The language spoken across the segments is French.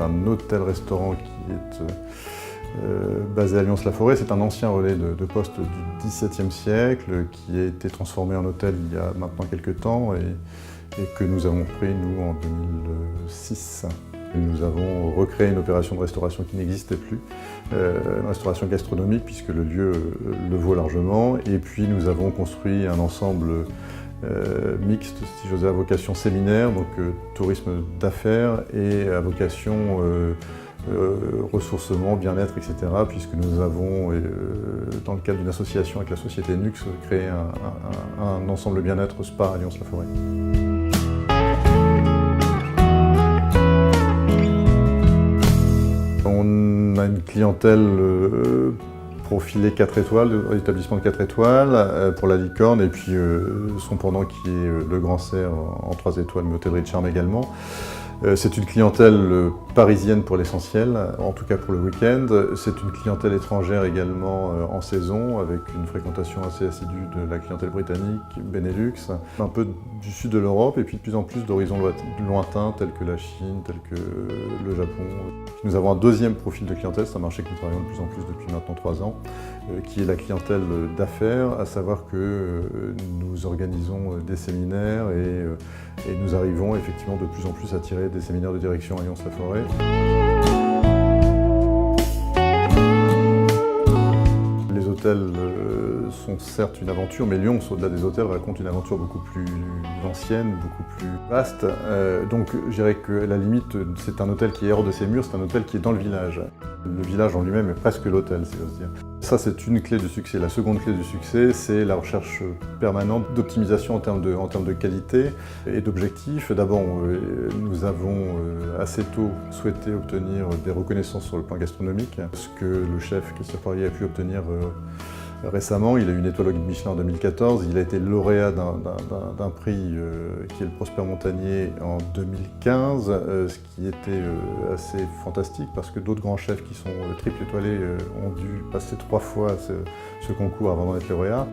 un hôtel-restaurant qui est basé à Lyons-la-Forêt. C'est un ancien relais de poste du XVIIe siècle qui a été transformé en hôtel il y a maintenant quelques temps et que nous avons pris, nous, en 2006. Nous avons recréé une opération de restauration qui n'existait plus, une restauration gastronomique puisque le lieu le vaut largement. Et puis nous avons construit un ensemble mixte, si j'osais, à vocation séminaire, donc tourisme d'affaires et à vocation ressourcement, bien-être, etc. Puisque nous avons, dans le cadre d'une association avec la société Nux, créé un ensemble bien-être spa à Lyons-la-Forêt. On a une clientèle profilée 4 étoiles, établissement de 4 étoiles pour la licorne, et puis son pendant qui est le Grand Cerf en 3 étoiles, mais hôtellerie de charme également. C'est une clientèle parisienne pour l'essentiel, en tout cas pour le week-end. C'est une clientèle étrangère également en saison, avec une fréquentation assez assidue de la clientèle britannique, Benelux, un peu du sud de l'Europe, et puis de plus en plus d'horizons lointains, tels que la Chine, tels que le Japon. Nous avons un deuxième profil de clientèle, c'est un marché que nous travaillons de plus en plus depuis maintenant 3 ans, qui est la clientèle d'affaires, à savoir que nous organisons des séminaires et nous arrivons effectivement de plus en plus à tirer des séminaires de direction à Lyons-la-Forêt. Les hôtels sont certes une aventure, mais Lyons, au-delà des hôtels, raconte une aventure beaucoup plus ancienne, beaucoup plus vaste. Donc je dirais que à la limite, c'est un hôtel qui est hors de ses murs, c'est un hôtel qui est dans le village. Le village en lui-même est presque l'hôtel, si j'ose dire. Ça, c'est une clé du succès. La seconde clé du succès, c'est la recherche permanente d'optimisation en termes de qualité et d'objectifs. D'abord, nous avons assez tôt souhaité obtenir des reconnaissances sur le plan gastronomique, ce que le chef Christophe Poirier a pu obtenir récemment. Il a eu une étoile au guide Michelin en 2014, il a été lauréat d'un prix qui est le Prosper Montagnier en 2015, ce qui était assez fantastique parce que d'autres grands chefs qui sont triple étoilés ont dû passer 3 fois ce concours avant d'en être lauréat.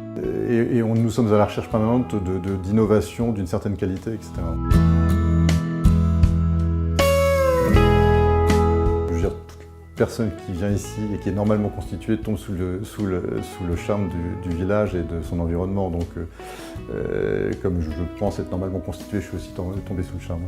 Et nous sommes à la recherche permanente d'innovation, d'une certaine qualité, etc. Personne qui vient ici et qui est normalement constitué tombe sous le charme du village et de son environnement. Donc, comme je pense être normalement constitué, je suis aussi tombé sous le charme.